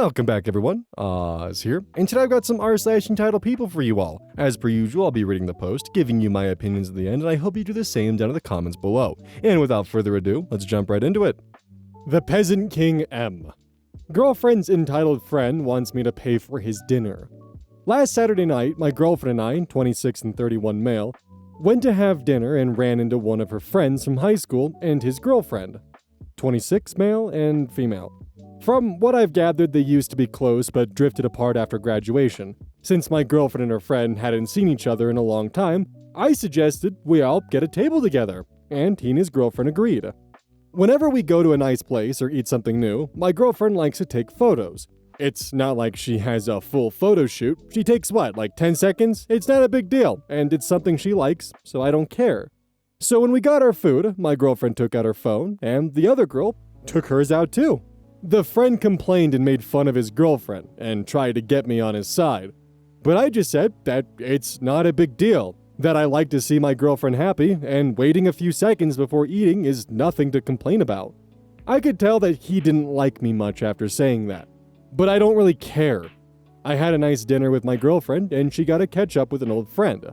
Welcome back, everyone. Oz here, and today I've got some r/EntitledPeople for you all. As per usual, I'll be reading the post, giving you my opinions at the end, and I hope you do the same down in the comments below. And without further ado, let's jump right into it. The Peasant King M. Girlfriend's entitled friend wants me to pay for his dinner. Last Saturday night, my girlfriend and I, 26 and 31 male, went to have dinner and ran into one of her friends from high school and his girlfriend, 26 male and female. From what I've gathered, they used to be close but drifted apart after graduation. Since my girlfriend and her friend hadn't seen each other in a long time, I suggested we all get a table together, and he and his girlfriend agreed. Whenever we go to a nice place or eat something new, my girlfriend likes to take photos. It's not like she has a full photo shoot. She takes like 10 seconds? It's not a big deal, and it's something she likes, so I don't care. So when we got our food, my girlfriend took out her phone, and the other girl took hers out too. The friend complained and made fun of his girlfriend and tried to get me on his side. But I just said that it's not a big deal, that I like to see my girlfriend happy, and waiting a few seconds before eating is nothing to complain about. I could tell that he didn't like me much after saying that, but I don't really care. I had a nice dinner with my girlfriend, and she got to catch up with an old friend.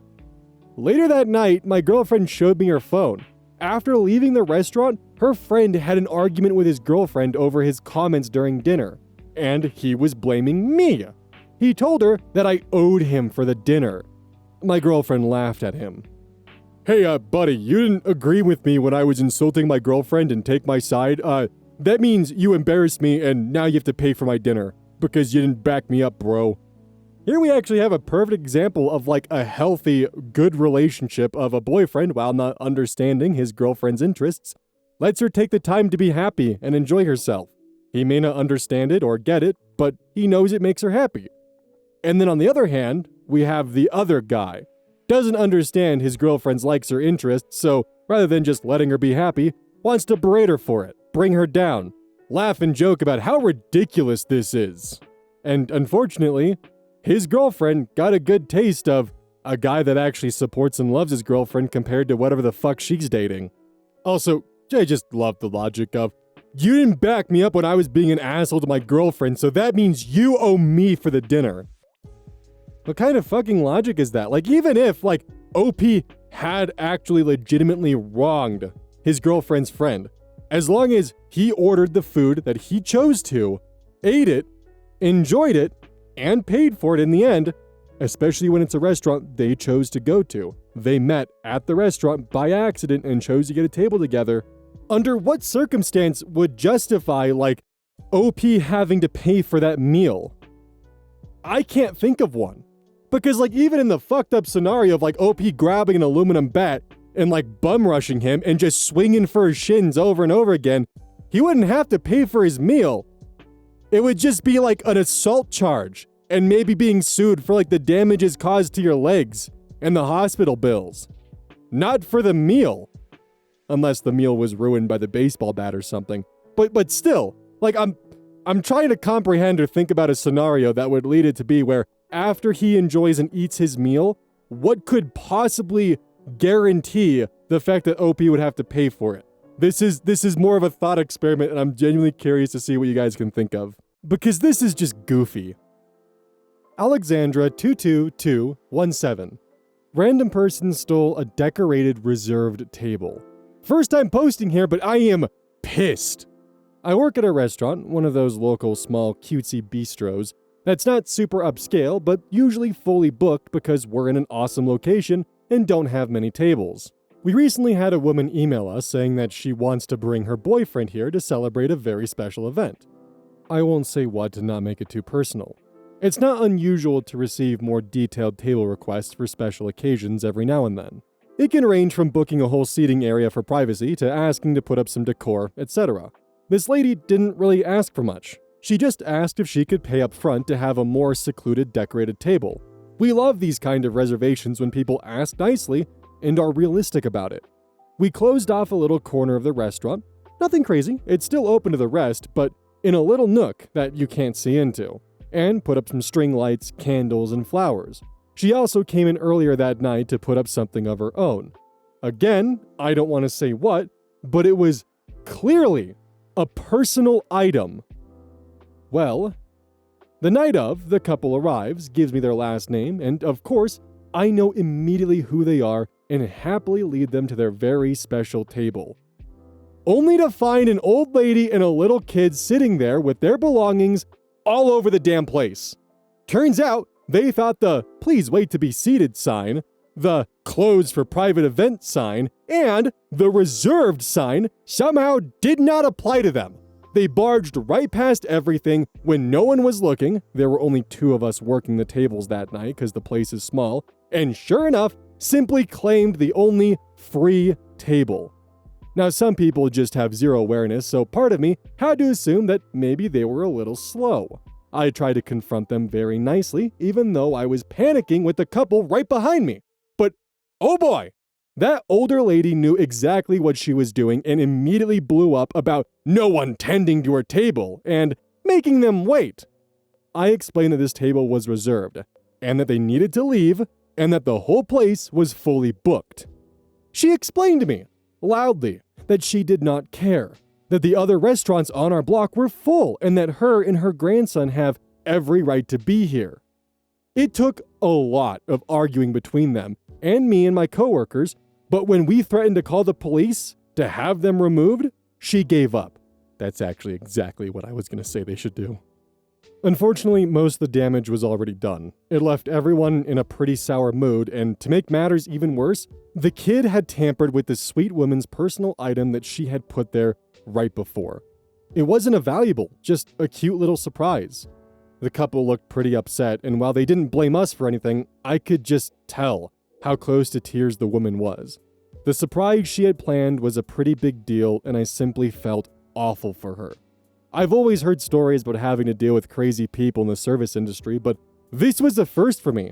Later that night, my girlfriend showed me her phone. After leaving the restaurant, her friend had an argument with his girlfriend over his comments during dinner, and he was blaming me. He told her that I owed him for the dinner. My girlfriend laughed at him. Hey, buddy, you didn't agree with me when I was insulting my girlfriend and take my side. That means you embarrassed me and now you have to pay for my dinner because you didn't back me up, bro. Here we actually have a perfect example of a healthy, good relationship of a boyfriend, while not understanding his girlfriend's interests, lets her take the time to be happy and enjoy herself. He may not understand it or get it, but he knows it makes her happy. And then on the other hand, we have the other guy. Doesn't understand his girlfriend's likes or interests, so rather than just letting her be happy, wants to berate her for it, bring her down, laugh and joke about how ridiculous this is. And unfortunately, his girlfriend got a good taste of a guy that actually supports and loves his girlfriend compared to whatever the fuck she's dating. Also, I just love the logic of, you didn't back me up when I was being an asshole to my girlfriend, so that means you owe me for the dinner. What kind of fucking logic is that? Even if, OP had actually legitimately wronged his girlfriend's friend, as long as he ordered the food that he chose to, ate it, enjoyed it, and paid for it in the end, especially when it's a restaurant they chose to go to. They met at the restaurant by accident and chose to get a table together. Under what circumstance would justify, OP having to pay for that meal? I can't think of one. Because, even in the fucked up scenario of, OP grabbing an aluminum bat and, bum rushing him and just swinging for his shins over and over again, he wouldn't have to pay for his meal. It would just be an assault charge and maybe being sued for the damages caused to your legs and the hospital bills. Not for the meal. Unless the meal was ruined by the baseball bat or something. But still, I'm trying to comprehend or think about a scenario that would lead it to be where after he enjoys and eats his meal, what could possibly guarantee the fact that OP would have to pay for it? This is more of a thought experiment, and I'm genuinely curious to see what you guys can think of. Because this is just goofy. Alexandra 22217. Random person stole a decorated reserved table. First time posting here, but I am pissed. I work at a restaurant, one of those local small cutesy bistros, that's not super upscale, but usually fully booked because we're in an awesome location and don't have many tables. We recently had a woman email us saying that she wants to bring her boyfriend here to celebrate a very special event. I won't say what to not make it too personal. It's not unusual to receive more detailed table requests for special occasions every now and then. It can range from booking a whole seating area for privacy to asking to put up some decor, etc. This lady didn't really ask for much. She just asked if she could pay up front to have a more secluded decorated table. We love these kind of reservations when people ask nicely and are realistic about it. We closed off a little corner of the restaurant. Nothing crazy, it's still open to the rest, but in a little nook that you can't see into, and put up some string lights, candles, and flowers. She also came in earlier that night to put up something of her own. Again, I don't want to say what, but it was clearly a personal item. Well, The night of, the couple arrives, gives me their last name, and of course, I know immediately who they are and happily lead them to their very special table. Only to find an old lady and a little kid sitting there with their belongings all over the damn place. Turns out, they thought the "please wait to be seated" sign, the "closed for private event" sign, and the "reserved" sign somehow did not apply to them. They barged right past everything when no one was looking. There were only 2 of us working the tables that night because the place is small, and sure enough, simply claimed the only free table. Now, some people just have zero awareness, so part of me had to assume that maybe they were a little slow. I tried to confront them very nicely, even though I was panicking with the couple right behind me. But, oh boy! That older lady knew exactly what she was doing and immediately blew up about no one tending to her table and making them wait. I explained that this table was reserved, and that they needed to leave, and that the whole place was fully booked. She explained to me, loudly, that she did not care, that the other restaurants on our block were full, and that her and her grandson have every right to be here. It took a lot of arguing between them and me and my coworkers, but when we threatened to call the police to have them removed, she gave up. That's actually exactly what I was going to say they should do. Unfortunately, most of the damage was already done. It left everyone in a pretty sour mood, and to make matters even worse, the kid had tampered with the sweet woman's personal item that she had put there right before. It wasn't a valuable, just a cute little surprise. The couple looked pretty upset, and while they didn't blame us for anything, I could just tell how close to tears the woman was. The surprise she had planned was a pretty big deal, and I simply felt awful for her. I've always heard stories about having to deal with crazy people in the service industry, but this was a first for me.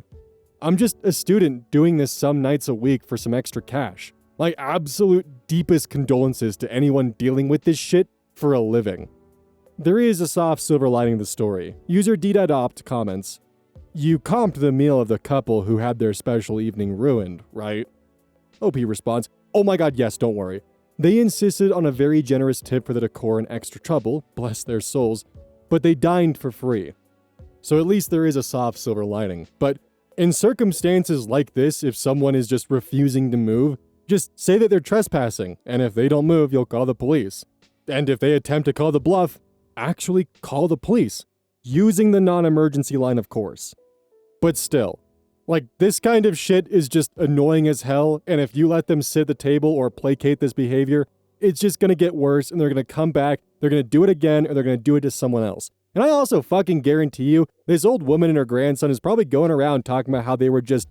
I'm just a student doing this some nights a week for some extra cash. My absolute deepest condolences to anyone dealing with this shit for a living. There is a soft silver lining to the story. User D.Opt comments, "You comped the meal of the couple who had their special evening ruined, right?" OP responds, "Oh my god, yes, don't worry. They insisted on a very generous tip for the decor and extra trouble, bless their souls, but they dined for free." So at least there is a soft silver lining. But in circumstances like this, if someone is just refusing to move, just say that they're trespassing, and if they don't move, you'll call the police. And if they attempt to call the bluff, actually call the police, using the non-emergency line, of course. But still, like, this kind of shit is just annoying as hell, and if you let them sit at the table or placate this behavior, it's just gonna get worse, and they're gonna come back, they're gonna do it again, or they're gonna do it to someone else. And I also fucking guarantee you, this old woman and her grandson is probably going around talking about how they were just,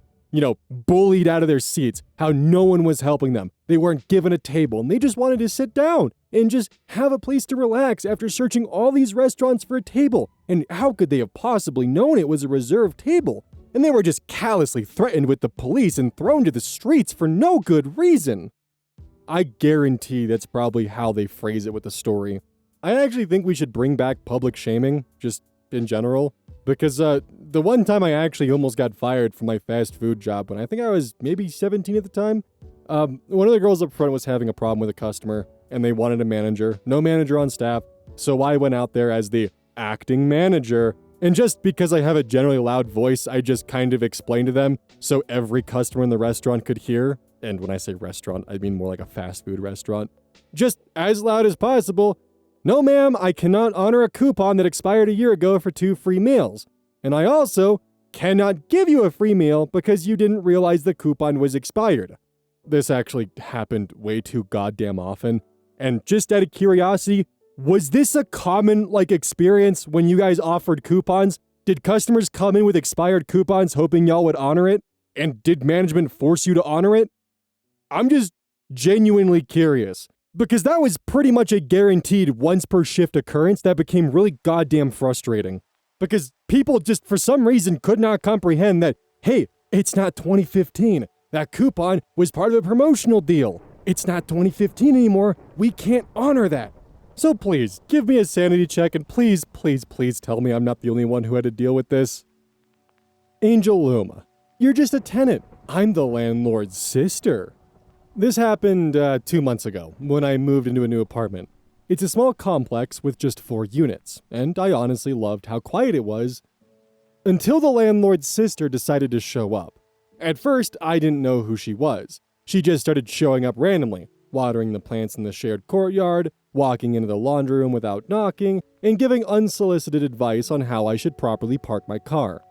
bullied out of their seats, how no one was helping them. They weren't given a table, and they just wanted to sit down and just have a place to relax after searching all these restaurants for a table. And how could they have possibly known it was a reserved table? And they were just callously threatened with the police and thrown to the streets for no good reason. I guarantee that's probably how they phrase it with the story. I actually think we should bring back public shaming, just in general, because the one time I actually almost got fired from my fast food job when I think I was maybe 17 at the time, one of the girls up front was having a problem with a customer, and they wanted a manager. No manager on staff, so I went out there as the acting manager. And just because I have a generally loud voice, I just kind of explained to them so every customer in the restaurant could hear. And when I say restaurant, I mean more like a fast food restaurant. Just as loud as possible. "No, ma'am, I cannot honor a coupon that expired a year ago for 2 free meals. And I also cannot give you a free meal because you didn't realize the coupon was expired." This actually happened way too goddamn often. And just out of curiosity, was this a common, experience when you guys offered coupons? Did customers come in with expired coupons hoping y'all would honor it? And did management force you to honor it? I'm just genuinely curious. Because that was pretty much a guaranteed once per shift occurrence that became really goddamn frustrating. Because people just for some reason could not comprehend that, hey, it's not 2015. That coupon was part of a promotional deal. It's not 2015 anymore. We can't honor that. So please, give me a sanity check, and please, please, please tell me I'm not the only one who had to deal with this. Angel Luma, you're just a tenant. I'm the landlord's sister. This happened 2 months ago, when I moved into a new apartment. It's a small complex with just 4 units, and I honestly loved how quiet it was until the landlord's sister decided to show up. At first, I didn't know who she was. She just started showing up randomly, watering the plants in the shared courtyard, walking into the laundry room without knocking, and giving unsolicited advice on how I should properly park my car.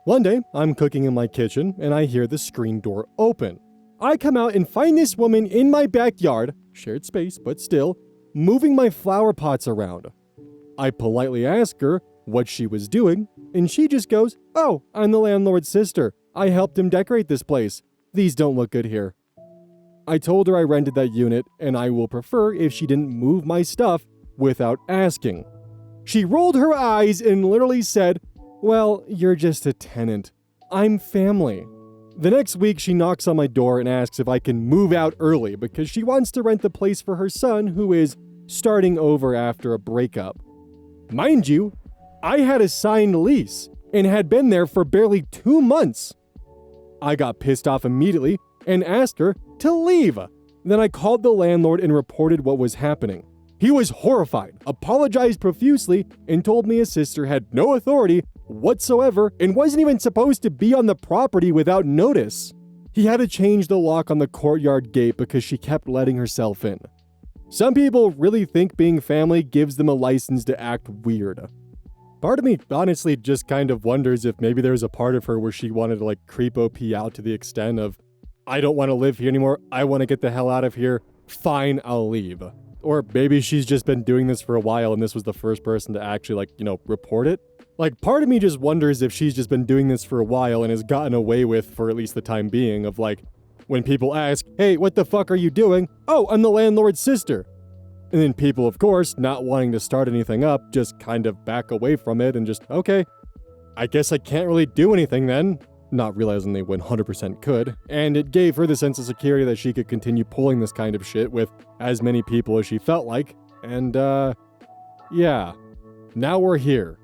One day, I'm cooking in my kitchen, and I hear the screen door open. I come out and find this woman in my backyard, shared space, but still, moving my flower pots around. I politely ask her what she was doing, and she just goes, "Oh, I'm the landlord's sister. I helped him decorate this place. These don't look good here." I told her I rented that unit, and I will prefer if she didn't move my stuff without asking. She rolled her eyes and literally said, "Well, you're just a tenant. I'm family." The next week, she knocks on my door and asks if I can move out early because she wants to rent the place for her son who is starting over after a breakup. Mind you, I had a signed lease and had been there for barely 2 months. I got pissed off immediately and asked her to leave. Then I called the landlord and reported what was happening. He was horrified, apologized profusely, and told me his sister had no authority whatsoever and wasn't even supposed to be on the property without notice. He had to change the lock on the courtyard gate because she kept letting herself in. Some people really think being family gives them a license to act weird. Part of me honestly just kind of wonders if maybe there's a part of her where she wanted to creep OP out to the extent of, I don't want to live here anymore, I want to get the hell out of here, fine, I'll leave. Or maybe she's just been doing this for a while and this was the first person to actually report it. Part of me just wonders if she's just been doing this for a while and has gotten away with, for at least the time being, of when people ask, "Hey, what the fuck are you doing?" "Oh, I'm the landlord's sister." And then people, of course, not wanting to start anything up, just kind of back away from it and just, okay, I guess I can't really do anything then. Not realizing they 100% could. And it gave her the sense of security that she could continue pulling this kind of shit with as many people as she felt like. And, yeah. Now we're here.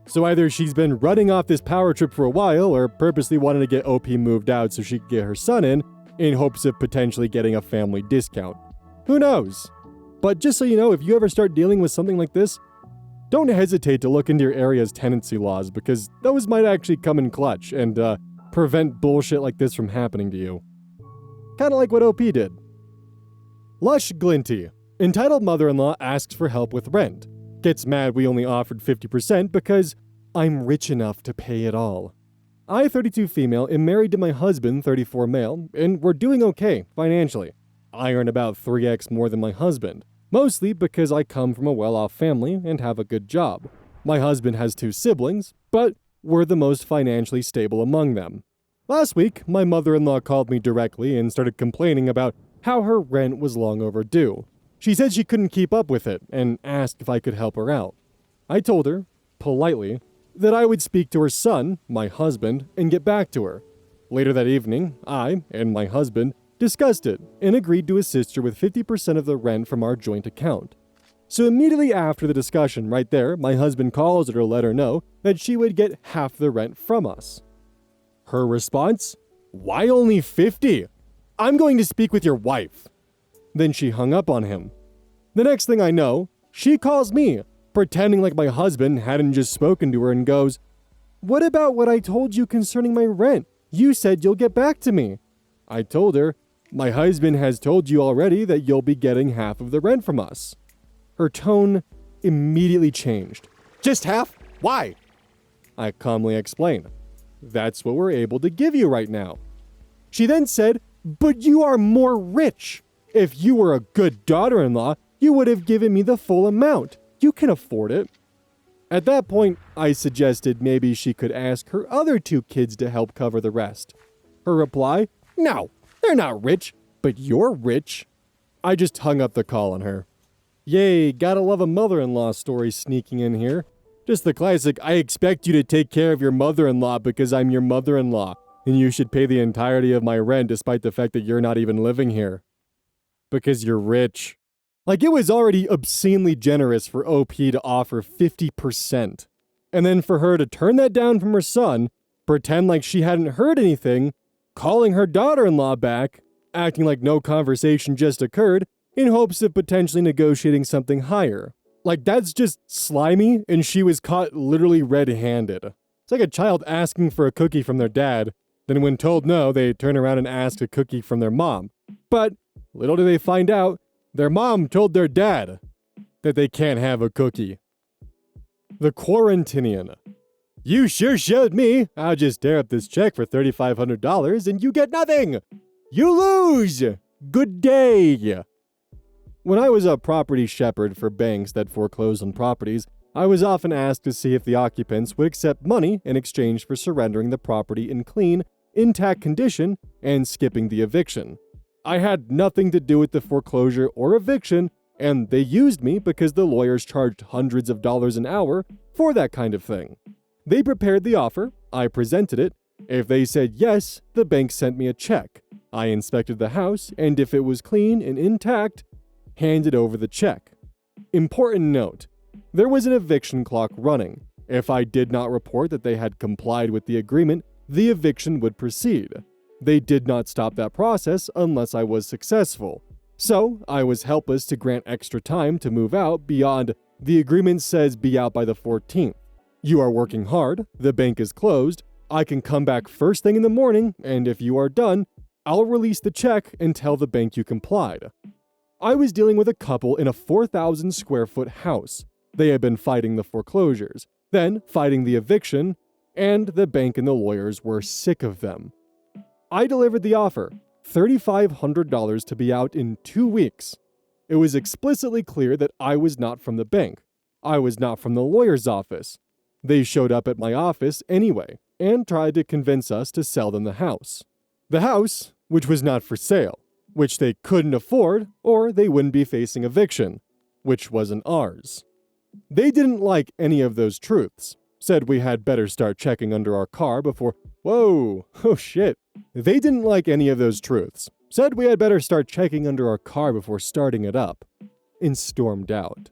So either she's been running off this power trip for a while, or purposely wanted to get OP moved out so she could get her son in hopes of potentially getting a family discount. Who knows? But just so you know, if you ever start dealing with something like this, don't hesitate to look into your area's tenancy laws, because those might actually come in clutch and prevent bullshit like this from happening to you. Kinda like what OP did. Lush Glinty. Entitled mother-in-law asks for help with rent. Gets mad we only offered 50% because I'm rich enough to pay it all. I, 32 female, am married to my husband, 34 male, and we're doing okay financially. I earn about 3x more than my husband, mostly because I come from a well-off family and have a good job. My husband has 2 siblings, but we're the most financially stable among them. Last week, my mother-in-law called me directly and started complaining about how her rent was long overdue. She said she couldn't keep up with it and asked if I could help her out. I told her, politely, that I would speak to her son, my husband, and get back to her. Later that evening, I and my husband discussed it and agreed to assist her with 50% of the rent from our joint account. So immediately after the discussion right there, my husband calls her to let her know that she would get half the rent from us. Her response? "Why only 50? I'm going to speak with your wife." Then she hung up on him. The next thing I know, she calls me, pretending like my husband hadn't just spoken to her, and goes, "What about what I told you concerning my rent? You said you'll get back to me." I told her, "My husband has told you already that you'll be getting half of the rent from us." Her tone immediately changed. "Just half? Why?" I calmly explained, "That's what we're able to give you right now." She then said, "But you are more rich. If you were a good daughter-in-law, you would have given me the full amount. You can afford it." At that point, I suggested maybe she could ask her other 2 kids to help cover the rest. Her reply, "No, they're not rich, but you're rich." I just hung up the call on her. Yay, gotta love a mother-in-law story sneaking in here. Just the classic, I expect you to take care of your mother-in-law because I'm your mother-in-law, and you should pay the entirety of my rent despite the fact that you're not even living here. Because you're rich. It was already obscenely generous for OP to offer 50%. And then for her to turn that down from her son, pretend like she hadn't heard anything, calling her daughter-in-law back, acting like no conversation just occurred, in hopes of potentially negotiating something higher. Like, that's just slimy, and she was caught literally red-handed. It's like a child asking for a cookie from their dad, then when told no, they turn around and ask a cookie from their mom. But little do they find out, their mom told their dad that they can't have a cookie. The Quarantinian. You sure showed me. I'll just tear up this check for $3,500 and you get nothing. You lose. Good day. When I was a property shepherd for banks that foreclosed on properties, I was often asked to see if the occupants would accept money in exchange for surrendering the property in clean, intact condition and skipping the eviction. I had nothing to do with the foreclosure or eviction, and they used me because the lawyers charged hundreds of dollars an hour for that kind of thing. They prepared the offer, I presented it. If they said yes, the bank sent me a check. I inspected the house, and if it was clean and intact, handed over the check. Important note, there was an eviction clock running. If I did not report that they had complied with the agreement, the eviction would proceed. They did not stop that process unless I was successful. So, I was helpless to grant extra time to move out beyond the agreement says be out by the 14th. You are working hard, the bank is closed, I can come back first thing in the morning, and if you are done, I'll release the check and tell the bank you complied. I was dealing with a couple in a 4,000 square foot house. They had been fighting the foreclosures, then fighting the eviction, and the bank and the lawyers were sick of them. I delivered the offer, $3,500 to be out in 2 weeks. It was explicitly clear that I was not from the bank. I was not from the lawyer's office. They showed up at my office anyway and tried to convince us to sell them the house. The house, which was not for sale, which they couldn't afford or they wouldn't be facing eviction, which wasn't ours. They didn't like any of those truths, said we had better start checking under our car before— Whoa, oh shit. They didn't like any of those truths, said we had better start checking under our car before starting it up, and stormed out.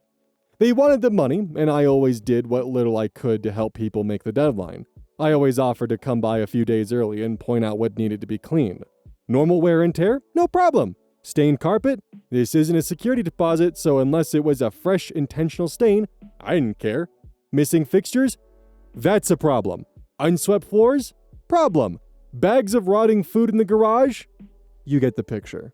They wanted the money, and I always did what little I could to help people make the deadline. I always offered to come by a few days early and point out what needed to be cleaned. Normal wear and tear? No problem. Stained carpet? This isn't a security deposit, so unless it was a fresh, intentional stain, I didn't care. Missing fixtures? That's a problem. Unswept floors? Problem. Bags of rotting food in the garage? You get the picture.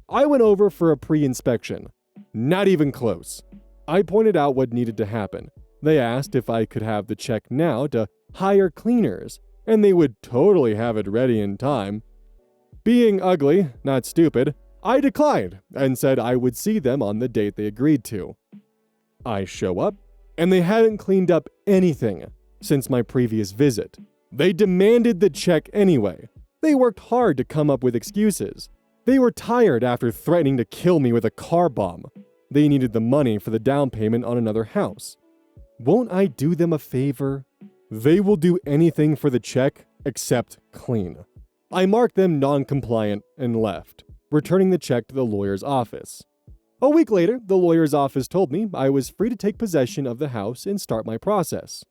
I went over for a pre-inspection. Not even close. I pointed out what needed to happen. They asked if I could have the check now to hire cleaners, and they would totally have it ready in time. Being ugly, not stupid, I declined and said I would see them on the date they agreed to. I show up, and they hadn't cleaned up anything since my previous visit. They demanded the check anyway. They worked hard to come up with excuses. They were tired after threatening to kill me with a car bomb. They needed the money for the down payment on another house. Won't I do them a favor? They will do anything for the check except clean. I marked them non-compliant and left, returning the check to the lawyer's office. A week later, the lawyer's office told me I was free to take possession of the house and start my process.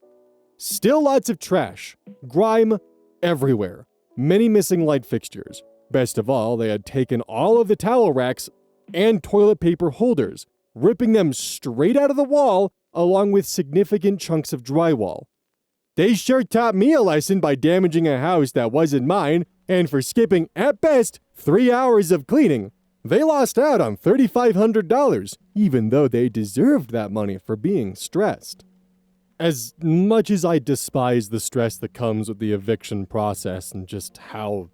Still lots of trash, grime everywhere, many missing light fixtures. Best of all, they had taken all of the towel racks and toilet paper holders, ripping them straight out of the wall along with significant chunks of drywall. They sure taught me a lesson by damaging a house that wasn't mine and for skipping, at best, 3 hours of cleaning. They lost out on $3,500, even though they deserved that money for being stressed. As much as I despise the stress that comes with the eviction process and just how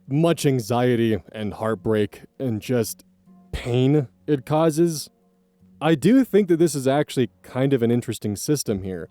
much anxiety and heartbreak and just pain it causes, I do think that this is actually kind of an interesting system here.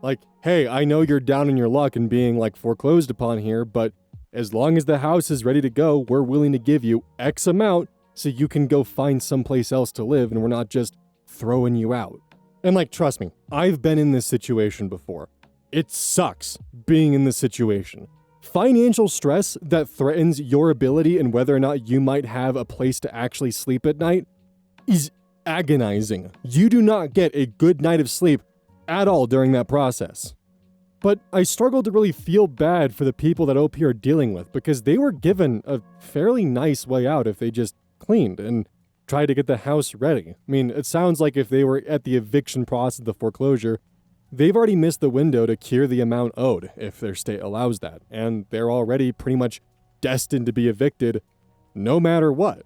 Like, hey, I know you're down in your luck and being foreclosed upon here, but as long as the house is ready to go, we're willing to give you X amount so you can go find someplace else to live and we're not just throwing you out. And trust me, I've been in this situation before. It sucks being in this situation. Financial stress that threatens your ability and whether or not you might have a place to actually sleep at night is agonizing. You do not get a good night of sleep at all during that process. But I struggle to really feel bad for the people that OP are dealing with because they were given a fairly nice way out if they just cleaned. And try to get the house ready. I mean, it sounds like if they were at the eviction process of the foreclosure, they've already missed the window to cure the amount owed, if their state allows that, and they're already pretty much destined to be evicted no matter what.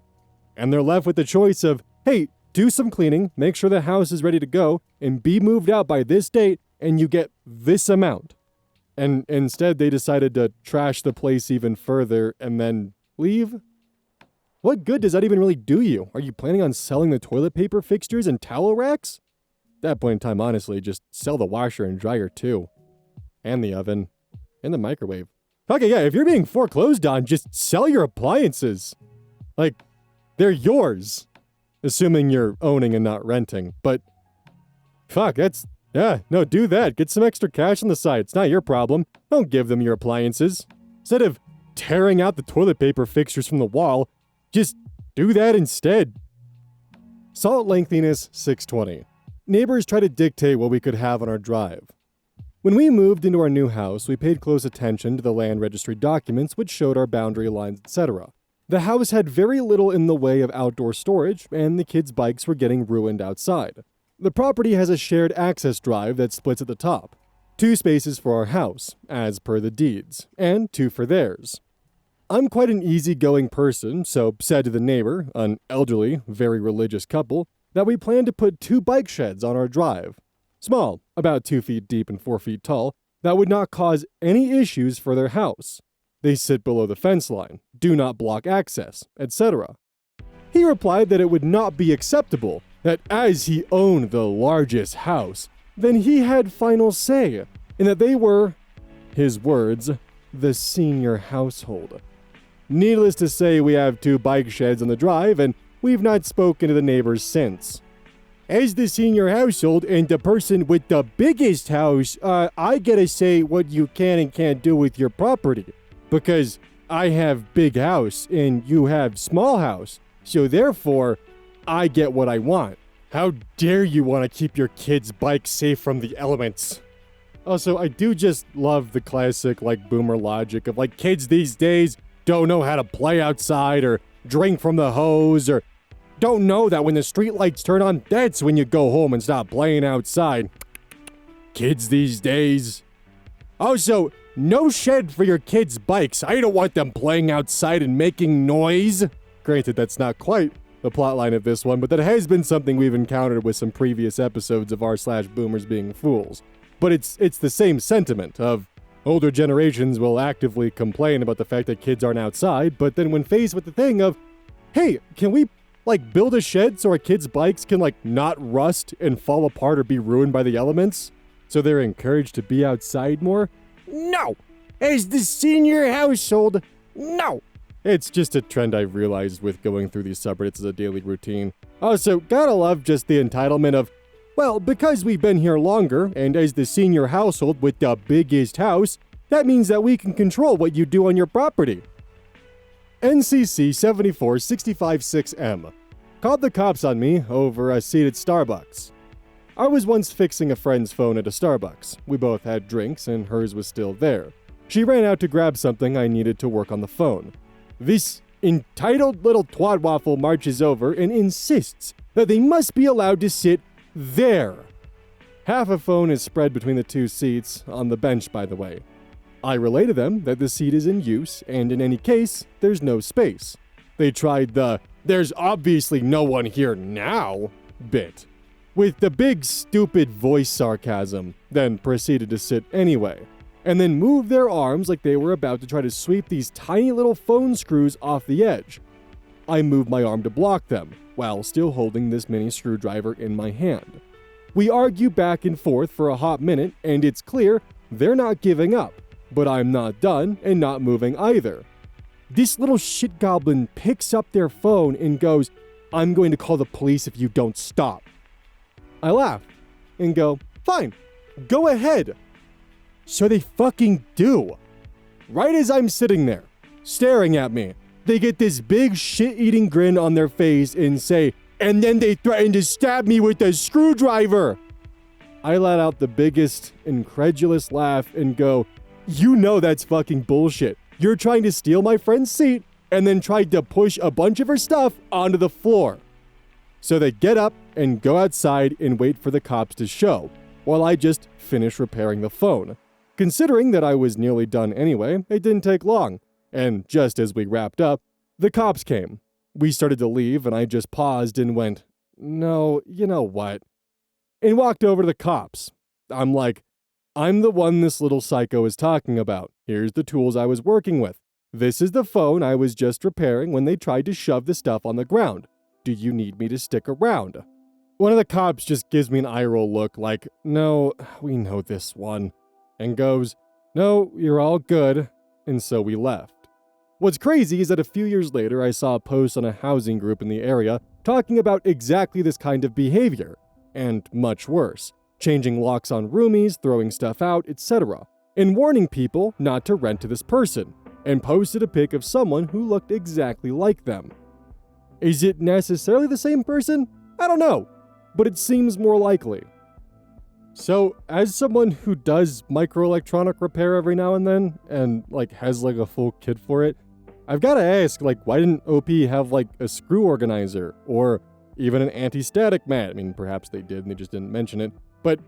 And they're left with the choice of, hey, do some cleaning, make sure the house is ready to go, and be moved out by this date, and you get this amount. And instead, they decided to trash the place even further and then leave? What good does that even really do you? Are you planning on selling the toilet paper fixtures and towel racks? At that point in time, honestly, just sell the washer and dryer too. And the oven. And the microwave. Okay, yeah, if you're being foreclosed on, just sell your appliances. Like, they're yours. Assuming you're owning and not renting. But, fuck, yeah, no, do that. Get some extra cash on the side. It's not your problem. Don't give them your appliances. Instead of tearing out the toilet paper fixtures from the wall, just do that instead. Salt lengthiness 620. Neighbors try to dictate what we could have on our drive. When we moved into our new house, we paid close attention to the land registry documents which showed our boundary lines, etc. The house had very little in the way of outdoor storage, and the kids' bikes were getting ruined outside. The property has a shared access drive that splits at the top. 2 spaces for our house, as per the deeds, and 2 for theirs. I'm quite an easygoing person, so said to the neighbor, an elderly, very religious couple, that we plan to put 2 bike sheds on our drive. Small, about 2 feet deep and 4 feet tall, that would not cause any issues for their house. They sit below the fence line, do not block access, etc. He replied that it would not be acceptable, that as he owned the largest house, then he had final say, and that they were, his words, the senior household. Needless to say, we have 2 bike sheds on the drive, and we've not spoken to the neighbors since. As the senior household and the person with the biggest house, I gotta say what you can and can't do with your property. Because I have big house and you have small house, so therefore, I get what I want. How dare you want to keep your kid's bike safe from the elements? Also, I do just love the classic, boomer logic of, kids these days don't know how to play outside or drink from the hose or don't know that when the street lights turn on, that's when you go home and stop playing outside. Kids these days. Also, no shed for your kids' bikes. I don't want them playing outside and making noise. Granted, that's not quite the plotline of this one, but that has been something we've encountered with some previous episodes of r/boomers being fools. But it's the same sentiment of older generations will actively complain about the fact that kids aren't outside, but then when faced with the thing of, hey, can we build a shed so our kids' bikes can not rust and fall apart or be ruined by the elements, so they're encouraged to be outside more? No! As the senior household, no! It's just a trend I've realized with going through these subreddits as a daily routine. Also, gotta love just the entitlement of, well, because we've been here longer, and as the senior household with the biggest house, that means that we can control what you do on your property. NCC 74656M. Called the cops on me over a seat at Starbucks. I was once fixing a friend's phone at a Starbucks. We both had drinks, and hers was still there. She ran out to grab something I needed to work on the phone. This entitled little twat waffle marches over and insists that they must be allowed to sit there. Half a phone is spread between the 2 seats, on the bench by the way. I relay to them that the seat is in use, and in any case, there's no space. They tried the, there's obviously no one here now bit, with the big stupid voice sarcasm, then proceeded to sit anyway, and then moved their arms like they were about to try to sweep these tiny little phone screws off the edge. I moved my arm to block them, while still holding this mini screwdriver in my hand. We argue back and forth for a hot minute, and it's clear they're not giving up, but I'm not done and not moving either. This little shit goblin picks up their phone and goes, "I'm going to call the police if you don't stop." I laugh and go, "Fine, go ahead." So they fucking do. Right as I'm sitting there, staring at me, they get this big shit-eating grin on their face and say, "And then they threaten to stab me with a screwdriver." I let out the biggest, incredulous laugh and go, "You know that's fucking bullshit. You're trying to steal my friend's seat and then tried to push a bunch of her stuff onto the floor." So they get up and go outside and wait for the cops to show, while I just finish repairing the phone. Considering that I was nearly done anyway, it didn't take long, and just as we wrapped up, the cops came. We started to leave, and I just paused and went, "No, you know what?" and walked over to the cops. I'm like, "I'm the one this little psycho is talking about. Here's the tools I was working with. This is the phone I was just repairing when they tried to shove the stuff on the ground. Do you need me to stick around?" One of the cops just gives me an eye roll look like, "No, we know this one," and goes, "No, you're all good," and so we left. What's crazy is that a few years later I saw a post on a housing group in the area talking about exactly this kind of behavior, and much worse, changing locks on roomies, throwing stuff out, etc., and warning people not to rent to this person, and posted a pic of someone who looked exactly like them. Is it necessarily the same person? I don't know, but it seems more likely. So, as someone who does microelectronic repair every now and then, and has a full kit for it, I've gotta ask, why didn't OP have a screw organizer, or even an anti-static mat? I mean, perhaps they did and they just didn't mention it, but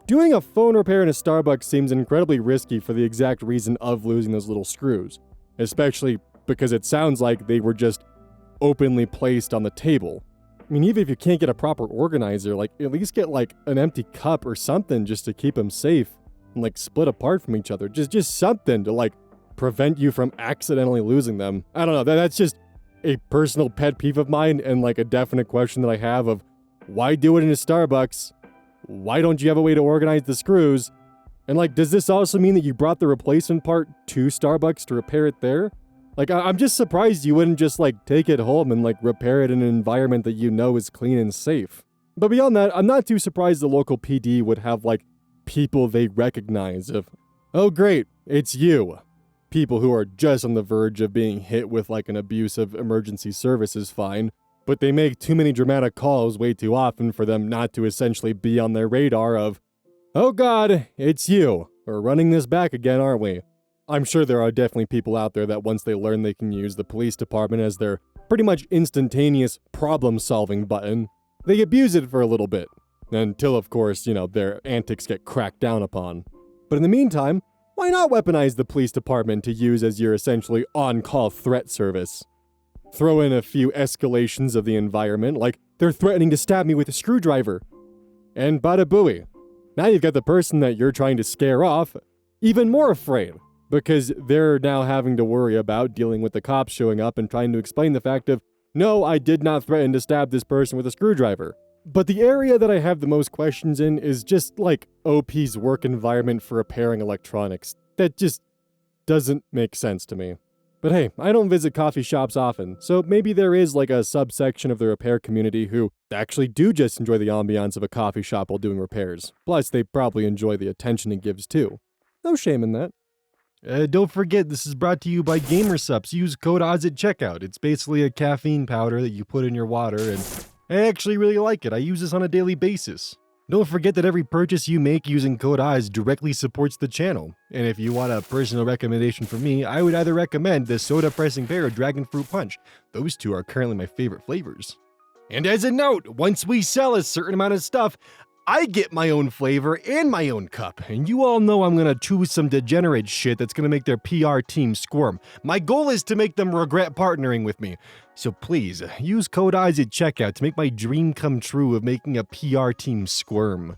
doing a phone repair in a Starbucks seems incredibly risky for the exact reason of losing those little screws, especially because it sounds like they were just openly placed on the table. I mean, even if you can't get a proper organizer, at least get an empty cup or something just to keep them safe and split apart from each other. Just something to prevent you from accidentally losing them. I don't know, that's just a personal pet peeve of mine, and a definite question that I have of why do it in a Starbucks? Why don't you have a way to organize the screws? And does this also mean that you brought the replacement part to Starbucks to repair it there? I'm just surprised you wouldn't just take it home and repair it in an environment that you know is clean and safe. But beyond that, I'm not too surprised the local PD would have people they recognize of, "Oh great, it's you." People who are just on the verge of being hit with an abusive emergency services fine, but they make too many dramatic calls way too often for them not to essentially be on their radar of, "Oh god, it's you. We're running this back again, aren't we?" I'm sure there are definitely people out there that once they learn they can use the police department as their pretty much instantaneous problem-solving button, they abuse it for a little bit. Until, of course, their antics get cracked down upon. But in the meantime, why not weaponize the police department to use as your essentially on-call threat service? Throw in a few escalations of the environment, like they're threatening to stab me with a screwdriver. And bada booey. Now you've got the person that you're trying to scare off even more afraid, because they're now having to worry about dealing with the cops showing up and trying to explain the fact of, "No, I did not threaten to stab this person with a screwdriver." But the area that I have the most questions in is just OP's work environment for repairing electronics. That just doesn't make sense to me. But hey, I don't visit coffee shops often, so maybe there is a subsection of the repair community who actually do just enjoy the ambiance of a coffee shop while doing repairs. Plus, they probably enjoy the attention it gives too. No shame in that. Don't forget, this is brought to you by GamerSups. Use code OZ at checkout. It's basically a caffeine powder that you put in your water, and I actually really like it. I use this on a daily basis. Don't forget that every purchase you make using code OZ directly supports the channel. And if you want a personal recommendation from me, I would either recommend the Soda Pressing Pear or Dragon Fruit Punch. Those two are currently my favorite flavors. And as a note, once we sell a certain amount of stuff, I get my own flavor and my own cup, and you all know I'm gonna choose some degenerate shit that's gonna make their PR team squirm. My goal is to make them regret partnering with me. So please, use code OZ at checkout to make my dream come true of making a PR team squirm.